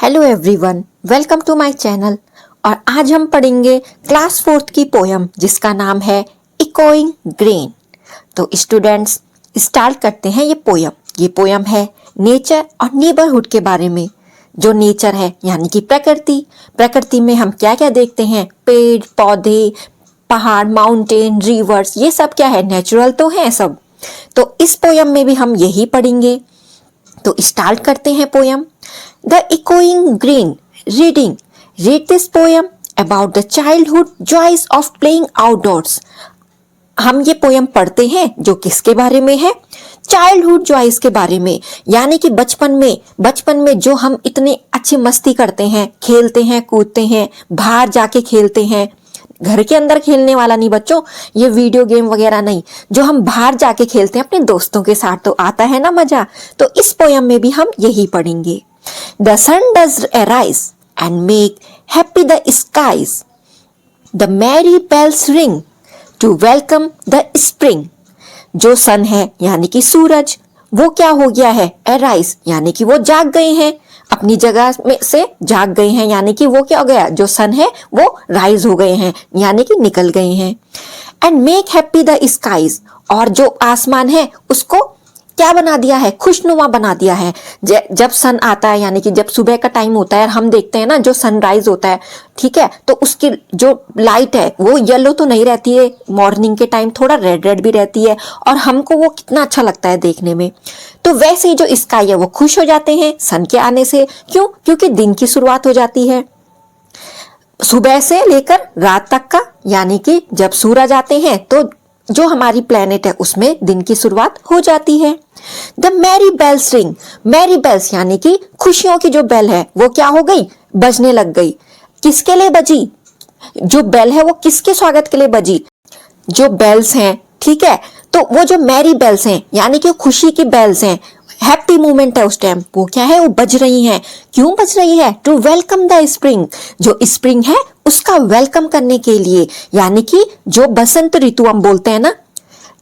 Hello everyone, welcome to my channel. और आज हम पढ़ेंगे क्लास 4th की पोयम जिसका नाम है इकोइंग ग्रेन। तो स्टूडेंट्स स्टार्ट करते हैं ये पोयम है नेचर और नेबरहुड के बारे में। जो नेचर है यानी कि प्रकृति में हम क्या क्या देखते हैं, पेड़ पौधे, पहाड़, माउंटेन, रिवर्स, ये सब क्या है, नेचुरल तो है सब। तो इस पोयम में भी हम यही पढ़ेंगे। तो स्टार्ट करते हैं poem. The echoing green reading. Read this poem about the childhood joys of playing outdoors. हम ये पोयम पढ़ते हैं जो किसके बारे में है, चाइल्डहुड जॉयज के बारे में, यानी कि बचपन में जो हम इतने अच्छी मस्ती करते हैं, खेलते हैं, कूदते हैं, बाहर जाके खेलते हैं। घर के अंदर खेलने वाला नहीं बच्चों, ये वीडियो गेम वगैरह नहीं, जो हम बाहर जाके खेलते हैं अपने दोस्तों के साथ, तो आता है ना मजा। तो इस पोयम में भी हम यही पढ़ेंगे। The sun does arise and make happy the skies, the merry bells ring to welcome the spring. जो सन है यानी कि सूरज, वो क्या हो गया है, अराइज यानी कि वो जाग गए हैं, अपनी जगह में से जाग गए हैं, यानी कि वो क्या हो गया, जो सन है वो राइज हो गए हैं यानी कि निकल गए हैं। And make happy the skies, और जो आसमान है उसको क्या बना दिया है, खुशनुमा बना दिया है। जब सन आता है यानी कि जब सुबह का टाइम होता है, हम देखते हैं ना जो सनराइज होता है, ठीक है, तो उसकी जो लाइट है वो येलो तो नहीं रहती है, मॉर्निंग के टाइम थोड़ा रेड रेड भी रहती है, और हमको वो कितना अच्छा लगता है देखने में। तो वैसे ही जो स्काई है वो खुश हो जाते हैं सन के आने से। क्यों? क्योंकि दिन की शुरुआत हो जाती है सुबह से लेकर रात तक का, यानी कि जब सूरज आते हैं तो जो हमारी प्लेनेट है उसमें दिन की शुरुआत हो जाती है। The merry bells ring, merry bells यानी कि खुशियों की जो बेल है वो क्या हो गई, बजने लग गई। किसके लिए बजी, जो बेल है वो किसके स्वागत के लिए बजी, जो बेल्स हैं, ठीक है, तो वो जो मैरी बेल्स हैं यानी कि खुशी की बेल्स हैं, हैप्पी मोमेंट है उस टाइम, वो क्या है, वो बज रही हैं। क्यों बज रही है, टू वेलकम द स्प्रिंग, जो स्प्रिंग है उसका वेलकम करने के लिए, यानी कि जो बसंत ऋतु हम बोलते हैं ना,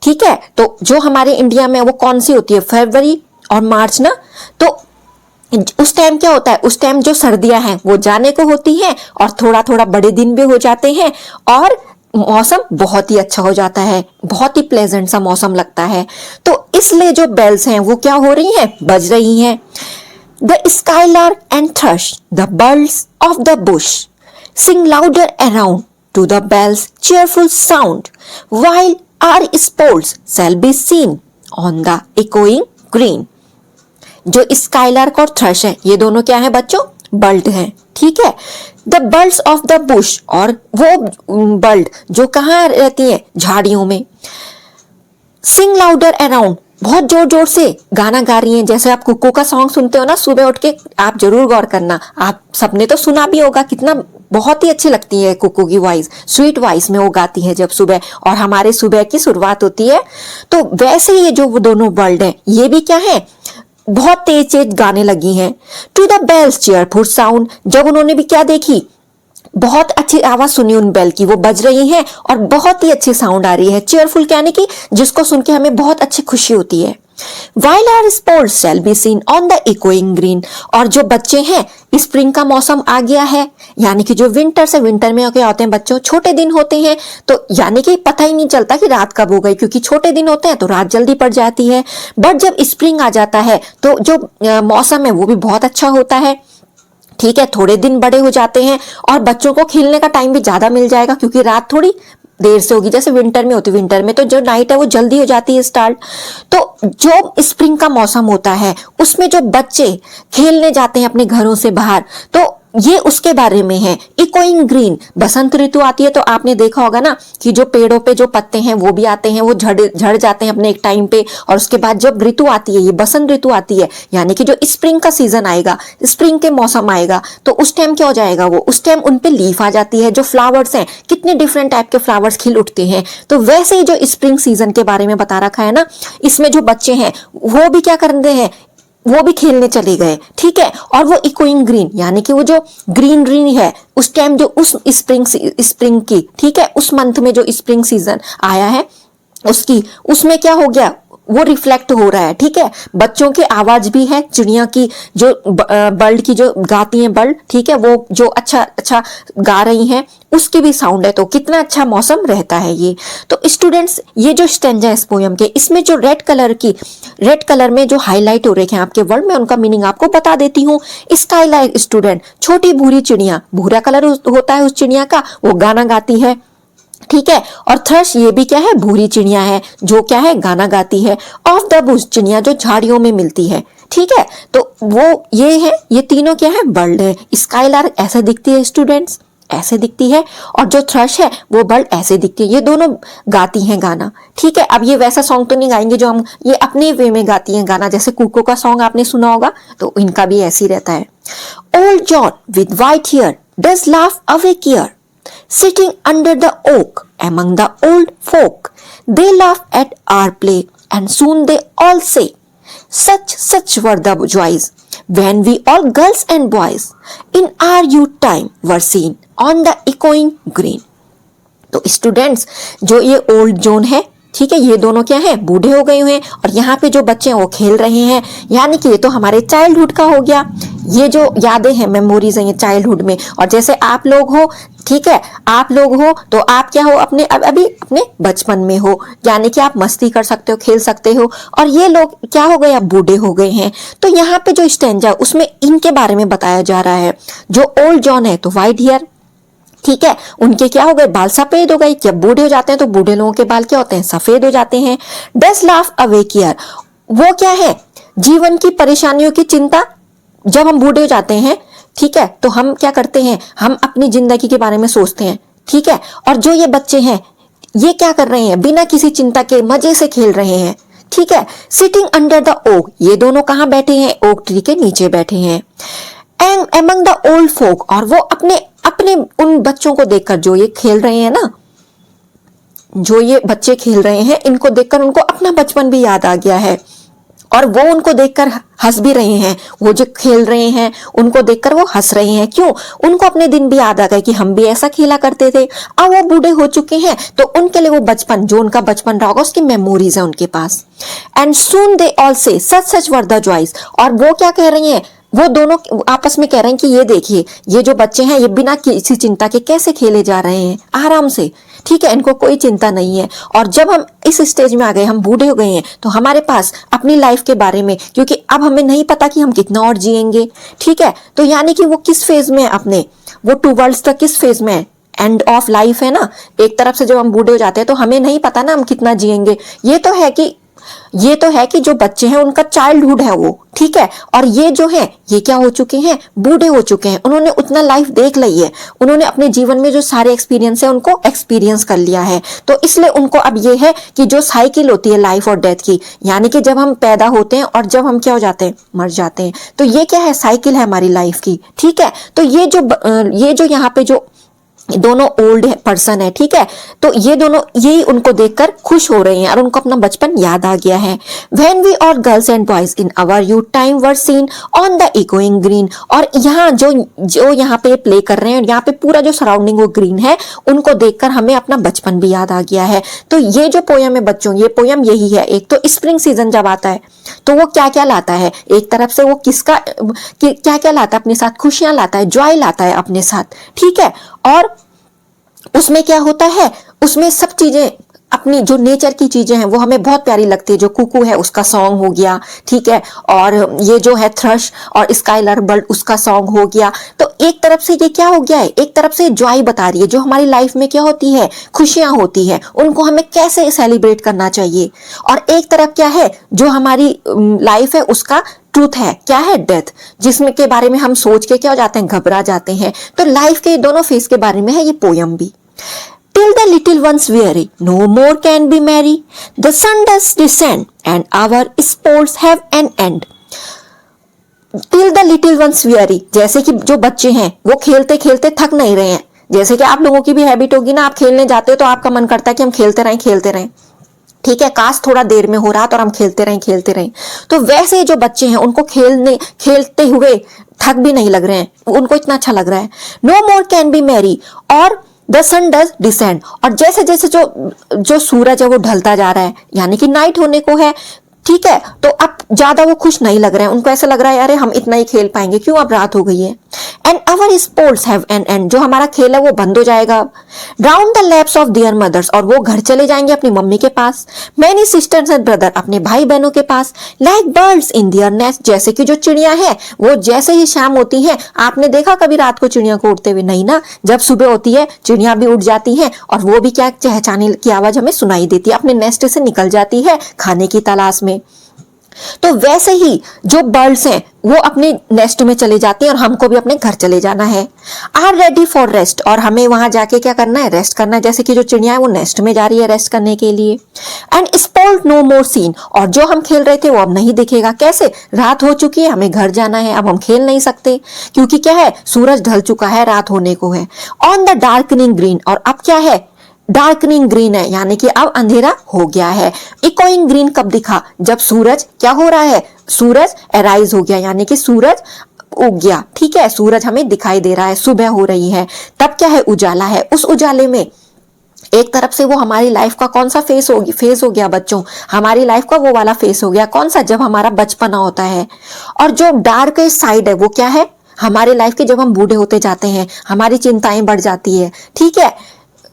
ठीक है, तो जो हमारे इंडिया में वो कौन सी होती है, फरवरी और मार्च ना, तो उस टाइम क्या होता है, उस टाइम जो सर्दियां हैं वो जाने को होती हैं और थोड़ा थोड़ा बड़े दिन भी हो जाते हैं, और मौसम बहुत ही अच्छा हो जाता है, बहुत ही प्लेजेंट सा मौसम लगता है। तो इसलिए जो बेल्स हैं वो क्या हो रही हैं, बज रही हैं। The skylark and thrust, the birds of the Bush, sing louder around to the bells cheerful sound, while our sports shall be seen on the echoing green। जो स्काईलार्क और थ्रश है ये दोनों क्या है बच्चों, बर्ड हैं, ठीक है। The birds of the Bush, और वो बर्ड जो कहाँ रहती है, झाड़ियों में। सिंग लाउडर अराउंड, बहुत जोर जोर से गाना गा रही हैं। जैसे आप कुकू का सॉन्ग सुनते हो ना सुबह उठ के, आप जरूर गौर करना, आप सबने तो सुना भी होगा, कितना बहुत ही अच्छी लगती है कुकू की वॉइस, स्वीट वॉइस में वो गाती है जब सुबह, और हमारे सुबह की शुरुआत होती है। तो वैसे ये जो वो दोनों बर्ड हैं ये भी क्या है, बहुत तेज तेज गाने लगी हैं। To the bells cheerful sound, जब उन्होंने भी क्या देखी, बहुत अच्छी आवाज सुनी उन बेल की, वो बज रही हैं और बहुत ही अच्छी साउंड आ रही है। चीयरफुल यानी कि जिसको सुन के हमें बहुत अच्छी खुशी होती है। While our sports shall be seen on the echoing green, और जो बच्चे हैं, स्प्रिंग का मौसम आ गया है, यानी कि जो विंटर से, विंटर में क्या होते हैं बच्चों, छोटे दिन होते हैं, तो यानी कि पता ही नहीं चलता कि रात कब हो गई, क्योंकि छोटे दिन होते हैं तो रात जल्दी पड़ जाती है। बट जब स्प्रिंग आ जाता है तो जो मौसम है वो भी बहुत अच्छा होता है, ठीक है, थोड़े दिन बड़े हो जाते हैं और बच्चों को खेलने का टाइम भी ज्यादा मिल जाएगा, क्योंकि रात थोड़ी देर से होगी, जैसे विंटर में होती, विंटर में तो जो नाइट है वो जल्दी हो जाती है स्टार्ट। तो जो स्प्रिंग का मौसम होता है उसमें जो बच्चे खेलने जाते हैं अपने घरों से बाहर, तो ये उसके बारे में है। इकोइंग ग्रीन, बसंत ऋतु आती है तो आपने देखा होगा ना कि जो पेड़ों पे जो पत्ते हैं वो भी आते हैं, वो झड़ जाते हैं अपने एक टाइम पे, और उसके बाद जब ऋतु आती है, ये बसंत ऋतु आती है, यानी कि जो स्प्रिंग का सीजन आएगा, स्प्रिंग के मौसम आएगा, तो उस टाइम क्या हो जाएगा, वो उस टाइम उन पे लीफ आ जाती है, जो फ्लावर्स हैं, कितने डिफरेंट टाइप के फ्लावर्स खिल उठते हैं। तो वैसे ही जो स्प्रिंग सीजन के बारे में बता रखा है ना, इसमें जो बच्चे हैं वो भी क्या करते हैं, वो भी खेलने चले गए, ठीक है। और वो इकोइंग ग्रीन यानी कि वो जो ग्रीनरी है उस टाइम, जो उस स्प्रिंग की, ठीक है, उस मंथ में जो स्प्रिंग सीजन आया है उसकी, उसमें क्या हो गया, वो रिफ्लेक्ट हो रहा है, ठीक है। बच्चों की आवाज भी है, चिड़िया की जो बर्ड की जो गाती हैं बर्ड, ठीक है, वो जो अच्छा अच्छा गा रही हैं उसकी भी साउंड है। तो कितना अच्छा मौसम रहता है ये। तो स्टूडेंट्स, ये जो स्टेंजा है इस पोयम के, इसमें जो रेड कलर में जो हाईलाइट हो रहे हैं आपके वर्ड में, उनका मीनिंग आपको बता देती हूँ। स्काईलाइट स्टूडेंट, छोटी भूरी चिड़िया, भूरा कलर होता है उस चिड़िया का, वो गाना गाती है, ठीक है। और थ्रश, ये भी क्या है, भूरी चिड़िया है जो क्या है, गाना गाती है। ऑफ द बुश, चिड़िया जो झाड़ियों में मिलती है, ठीक है। तो वो ये है, ये तीनों क्या है, बर्ड है। स्काईलार्क ऐसे दिखती है स्टूडेंट्स, ऐसे दिखती है, और जो थ्रश है वो बर्ड ऐसे दिखती है। ये दोनों गाती हैं गाना, ठीक है। अब ये वैसा सॉन्ग तो नहीं गाएंगे जो हम, ये अपने वे में गाती हैं गाना, जैसे कुको का सॉन्ग आपने सुना होगा, तो इनका भी ऐसे ही रहता है। Old John with white hair does laugh away care, sitting under the oak among the old folk, they laugh at our play, and soon they all say, such were the joys when we all girls and boys in our youth time were seen on the echoing green। तो students, जो ये old zone है, ठीक है, ये दोनों क्या है, बूढ़े हो गए हैं, और यहाँ पे जो बच्चे हैं वो खेल रहे हैं, यानी कि ये तो हमारे चाइल्डहुड का हो गया। ये जो यादें हैं, मेमोरीज हैं ये चाइल्डहुड में। और जैसे आप लोग हो, ठीक है, आप लोग हो तो आप क्या हो, अपने अभी अपने बचपन में हो, यानी कि आप मस्ती कर सकते हो, खेल सकते हो। और ये लोग क्या हो गए, अब बूढ़े हो गए हैं। तो यहाँ पे जो स्टेंजा, उसमें इनके बारे में बताया जा रहा है। जो ओल्ड जॉन है तो वाइट हेयर, ठीक है, उनके क्या हो गए, बाल सफेद हो गए। जब बूढ़े हो जाते हैं तो बूढ़े लोगों के बाल क्या होते हैं, सफेद हो जाते हैं। डज लाफ अवे केयर, वो क्या है, जीवन की परेशानियों की चिंता, जब हम बूढ़े हो जाते हैं, ठीक है, तो हम क्या करते हैं, हम अपनी जिंदगी के बारे में सोचते हैं, ठीक है। और जो ये बच्चे हैं, ये क्या कर रहे हैं, बिना किसी चिंता के मजे से खेल रहे हैं, ठीक है। सिटिंग अंडर द ओक, ये दोनों कहाँ बैठे हैं, ओक ट्री के नीचे बैठे हैं। एंड एमंग द ओल्ड फोक, और वो अपने अपने उन बच्चों को देखकर, जो ये खेल रहे हैं ना, जो ये बच्चे खेल रहे हैं, इनको देखकर उनको अपना बचपन भी याद आ गया है। और वो उनको देखकर हंस भी रहे हैं, वो जो खेल रहे हैं उनको देखकर वो हंस रहे हैं। क्यों, उनको अपने दिन भी याद आ गए कि हम भी ऐसा खेला करते थे। अब वो बूढ़े हो चुके हैं तो उनके लिए वो बचपन, जो उनका बचपन रहा होगा, उसकी मेमोरीज है उनके पास। एंड सून दे ऑल से सच वर द जॉयज, और वो क्या कह रही हैं, वो दोनों आपस में कह रहे हैं कि ये देखिए, ये जो बच्चे हैं ये बिना किसी चिंता के कैसे खेले जा रहे हैं, आराम से, ठीक है, इनको कोई चिंता नहीं है। और जब हम इस स्टेज में आ गए, हम बूढ़े हो गए हैं, तो हमारे पास अपनी लाइफ के बारे में, क्योंकि अब हमें नहीं पता कि हम कितना और जिएंगे, ठीक है। तो यानी कि वो किस फेज में है अपने, वो टूवर्ड्स तक किस फेज में है, एंड ऑफ लाइफ है ना। एक तरफ से जब हम बूढ़े हो जाते हैं तो हमें नहीं पता ना हम कितना जिएंगे। ये तो है कि जो बच्चे हैं उनका चाइल्डहुड है वो, ठीक है। और ये जो है, ये क्या हो चुके हैं, बूढ़े हो चुके हैं। उन्होंने उतना लाइफ देख ली है, उन्होंने अपने जीवन में जो सारे एक्सपीरियंस है उनको एक्सपीरियंस कर लिया है। तो इसलिए उनको अब ये है कि जो साइकिल होती है लाइफ और डेथ की, यानी कि जब हम पैदा होते हैं और जब हम क्या हो जाते हैं, मर जाते हैं, तो ये क्या है, साइकिल है हमारी लाइफ की, ठीक है। तो ये जो यहाँ पे जो दोनों ओल्ड पर्सन है, ठीक है, तो ये दोनों यही उनको देखकर खुश हो रहे हैं और उनको अपना बचपन याद आ गया है। When we all girls and boys in our youth time were seen on the echoing green, और यहाँ जो यहाँ पे प्ले कर रहे हैं, यहाँ पे पूरा जो सराउंडिंग वो ग्रीन है, उनको देखकर हमें अपना बचपन भी याद आ गया है। तो ये जो पोयम है बच्चों, ये पोयम यही है। एक तो स्प्रिंग सीजन जब आता है तो वो क्या क्या लाता है, एक तरफ से वो क्या क्या लाता है अपने साथ, खुशियां लाता है, जॉय लाता है अपने साथ, ठीक है। और उसमें क्या होता है, उसमें सब चीजें, अपनी जो नेचर की चीजें हैं वो हमें बहुत प्यारी लगती है। जो कुकू है उसका सॉन्ग हो गया, ठीक है, और ये जो है थ्रश और स्काईलर बर्ड उसका सॉन्ग हो गया। तो एक तरफ से ये क्या हो गया है, एक तरफ से जॉय बता रही है, जो हमारी लाइफ में क्या होती है, खुशियां होती है, उनको हमें कैसे सेलिब्रेट करना चाहिए। और एक तरफ क्या है, जो हमारी लाइफ है उसका ट्रूथ है, क्या है, डेथ, जिसमें के बारे में हम सोच के क्या हो जाते हैं, घबरा जाते हैं। तो लाइफ के दोनों फेज के बारे में है ये पोयम भी। Till the little ones weary, no more can be merry. The sun does descend, and our sports have an end. Till the little ones weary, जैसे कि जो बच्चे हैं वो खेलते खेलते थक नहीं रहे हैं। जैसे कि आप लोगों की भी हैबिट होगी ना, आप खेलने जाते हो तो आपका मन करता है कि हम खेलते रहें, ठीक है, काश थोड़ा देर में हो रहा तो हम खेलते रहें। तो वैसे जो बच्चे हैं उनको खेलते हुए थक भी नहीं लग रहे हैं, उनको इतना अच्छा लग रहा है। No more can be merry, और द सन डज डिसेंड, और जैसे जैसे जो सूरज है वो ढलता जा रहा है, यानी कि नाइट होने को है, ठीक है, तो अब ज्यादा वो खुश नहीं लग रहे हैं, उनको ऐसा लग रहा है अरे हम इतना ही खेल पाएंगे, क्यों, अब रात हो गई है। And our sports have an end, जो हमारा खेल है वो बंद हो जाएगा। Round the laps of their mothers, और वो घर चले जाएंगे अपनी मम्मी के पास। मैनी सिस्टर्स एंड ब्रदर, अपने भाई बहनों के पास। Like birds in their nest, जैसे कि जो चिड़िया है वो जैसे ही शाम होती है, आपने देखा कभी रात को चिड़िया को उड़ते हुए? नहीं ना, जब सुबह होती है चिड़िया भी उड़ जाती है, और वो भी क्या, चहचहाने की आवाज हमें सुनाई देती है, अपने नेस्ट से निकल जाती है खाने की तलाश में। तो वैसे ही जो बर्ड्स हैं वो अपने नेस्ट में चले जाते हैं, और हमको भी अपने घर चले जाना है। आर रेडी फॉर रेस्ट, और हमें वहां जाके क्या करना है, रेस्ट करना है, जैसे कि जो चिड़िया है वो नेस्ट में जा रही है रेस्ट करने के लिए। And sport no more seen, और जो हम खेल रहे थे वो अब नहीं दिखेगा। कैसे, रात हो चुकी है, हमें घर जाना है, अब हम खेल नहीं सकते, क्योंकि क्या है, सूरज ढल चुका है, रात होने को है। ऑन द डार्कनिंग ग्रीन, और अब क्या है, डार्कनिंग ग्रीन है, यानी कि अब अंधेरा हो गया है। इकोइंग ग्रीन कब दिखा, जब सूरज क्या हो रहा है, सूरज एराइज हो गया, यानी कि सूरज उग गया, ठीक है, सूरज हमें दिखाई दे रहा है, सुबह हो रही है, तब क्या है, उजाला है। उस उजाले में एक तरफ से वो हमारी लाइफ का कौन सा फेस हो गया बच्चों, हमारी लाइफ का वो वाला फेस हो गया, कौन सा, जब हमारा बचपना होता है। और जो डार्क साइड है वो क्या है, हमारे लाइफ के, जब हम बूढ़े होते जाते हैं, हमारी चिंताएं बढ़ जाती है, ठीक है।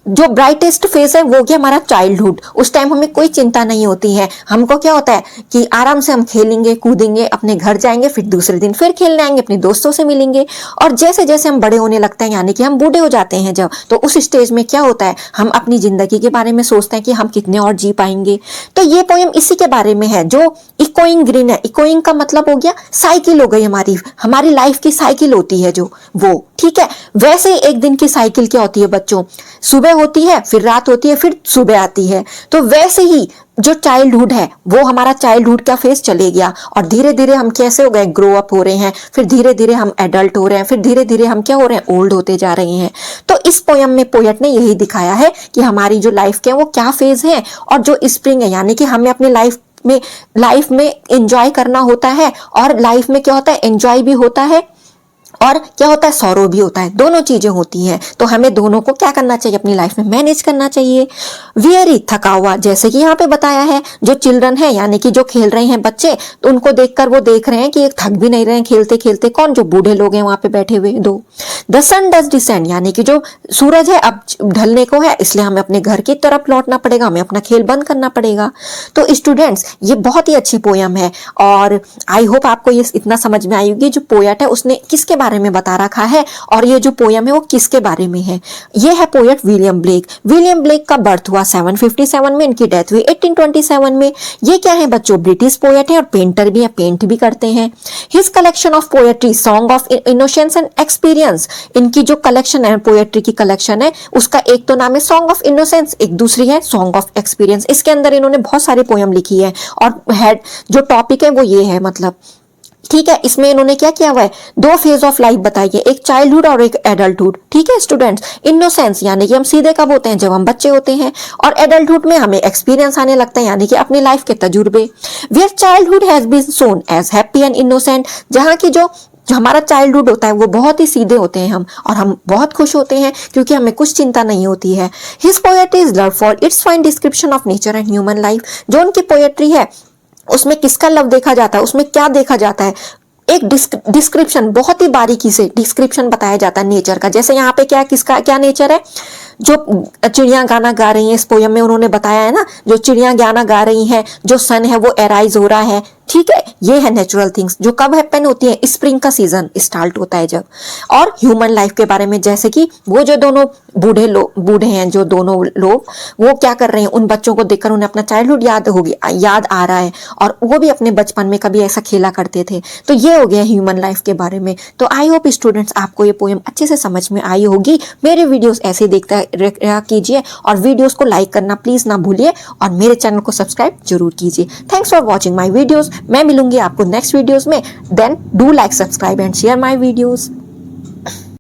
जो ब्राइटेस्ट फेस है वो क्या, हमारा चाइल्डहुड, उस टाइम हमें कोई चिंता नहीं होती है, हमको क्या होता है कि आराम से हम खेलेंगे कूदेंगे, अपने घर जाएंगे, फिर दूसरे दिन फिर खेलने आएंगे, अपने दोस्तों से मिलेंगे। और जैसे जैसे हम बड़े होने लगते हैं, यानी कि हम बूढ़े हो जाते हैं जब, तो उस स्टेज में क्या होता है, हम अपनी जिंदगी के बारे में सोचते हैं कि हम कितने और जी पाएंगे। तो ये पोयम इसी के बारे में है, जो इकोइंग ग्रीन है। इकोइंग का मतलब हो गया साइकिल हो गई, हमारी लाइफ की साइकिल होती है जो, वो, ठीक है। वैसे एक दिन की साइकिल क्या होती है बच्चों, सुबह होती है, फिर रात होती है, फिर सुबह आती है। तो वैसे ही जो चाइल्डहुड है वो हमारा चाइल्डहुड का फेस चले गया, और धीरे धीरे हम कैसे हो गए, ग्रो अप हो रहे हैं, फिर धीरे धीरे हम एडल्ट हो रहे हैं, फिर धीरे धीरे हम क्या हो रहे हैं, ओल्ड होते जा रहे हैं। तो इस पोयम में पोएट ने यही दिखाया है कि हमारी जो लाइफ के वो क्या फेज है, और जो स्प्रिंग है, यानी कि हमें अपनी लाइफ में एंजॉय करना होता है, और लाइफ में क्या होता है, एंजॉय भी होता है, और क्या होता है, सौरव भी होता है, दोनों चीजें होती हैं। तो हमें दोनों को क्या करना चाहिए, अपनी लाइफ में मैनेज करना चाहिए। वेरी थका हुआ, जैसे कि यहाँ पे बताया है, जो चिल्ड्रन है, यानी कि जो खेल रहे हैं बच्चे, तो उनको देखकर वो देख रहे हैं कि एक थक भी नहीं रहे हैं खेलते खेलते, कौन, जो बूढ़े लोग हैं वहां पे बैठे हुए दो। द सन डज डिसेंड, यानी कि जो सूरज है अब ढलने को है, इसलिए हमें अपने घर की तरफ लौटना पड़ेगा, हमें अपना खेल बंद करना पड़ेगा। तो स्टूडेंट्स, ये बहुत ही अच्छी पोयम है, और आई होप आपको ये इतना समझ में आई होगी जो पोएट है उसने किसके बारे में बता रखा है, और ये जो पोयम है वो किसके बारे में है। ये है poet William Blake. William Blake का बर्थ हुआ 757 में, इनकी डेथ हुई 1827 में। ये क्या है बच्चों, ब्रिटिश पोएट है और पेंटर भी है, पेंट भी करते हैं। His collection of poetry, song of innocence and experience, इनकी जो कलेक्शन है, पोएट्री की कलेक्शन है, उसका एक तो नाम है सॉन्ग ऑफ इनोसेंस, एक दूसरी है सॉन्ग ऑफ एक्सपीरियंस। इसके अंदर इन्होंने बहुत सारी पोयम लिखी है, और हेड जो टॉपिक है वो ये है, मतलब, ठीक है। इसमें इन्होंने क्या किया हुआ है, दो फेज ऑफ लाइफ बताई है, एक चाइल्डहुड और एक एडल्टहुड, ठीक है स्टूडेंट्स। इनोसेंस यानी कि हम सीधे कब होते हैं, जब हम बच्चे होते हैं, और एडल्टहुड में हमें एक्सपीरियंस आने लगता है, यानी कि अपनी लाइफ के तजुर्बे। Where childhood has been sown as happy and innocent, जहां की जो हमारा चाइल्डहुड होता है वो बहुत ही सीधे होते हैं हम, और हम बहुत खुश होते हैं क्योंकि हमें कुछ चिंता नहीं होती है। His poetry is love for its fine description of nature and human life, जो उनकी पोएट्री है उसमें किसका लव देखा जाता है, उसमें क्या देखा जाता है, एक डिस्क्रिप्शन, बहुत ही बारीकी से डिस्क्रिप्शन बताया जाता है नेचर का। जैसे यहाँ पे क्या, किसका क्या नेचर है, जो चिड़िया गाना गा रही हैं, इस पोयम में उन्होंने बताया है ना, जो चिड़िया गाना गा रही हैं, जो सन है वो एराइज हो रहा है, ठीक है, ये है नेचुरल थिंग्स जो कब हैपन होती है, स्प्रिंग का सीजन स्टार्ट होता है जब। और ह्यूमन लाइफ के बारे में, जैसे कि वो जो दोनों बूढ़े हैं, जो दोनों लोग, वो क्या कर रहे हैं, उन बच्चों को देखकर उन्हें अपना चाइल्डहुड याद आ रहा है, और वो भी अपने बचपन में कभी ऐसा खेला करते थे। तो ये हो गया ह्यूमन लाइफ के बारे में। तो आई होप स्टूडेंट्स आपको ये पोयम अच्छे से समझ में आई होगी। मेरे वीडियोस ऐसे देखता रहा कीजिए, और वीडियोस को लाइक करना प्लीज ना भूलिए, और मेरे चैनल को सब्सक्राइब जरूर कीजिए। Thanks for watching my videos. मैं मिलूंगी आपको नेक्स्ट वीडियोस में। Then do like, subscribe and share my videos.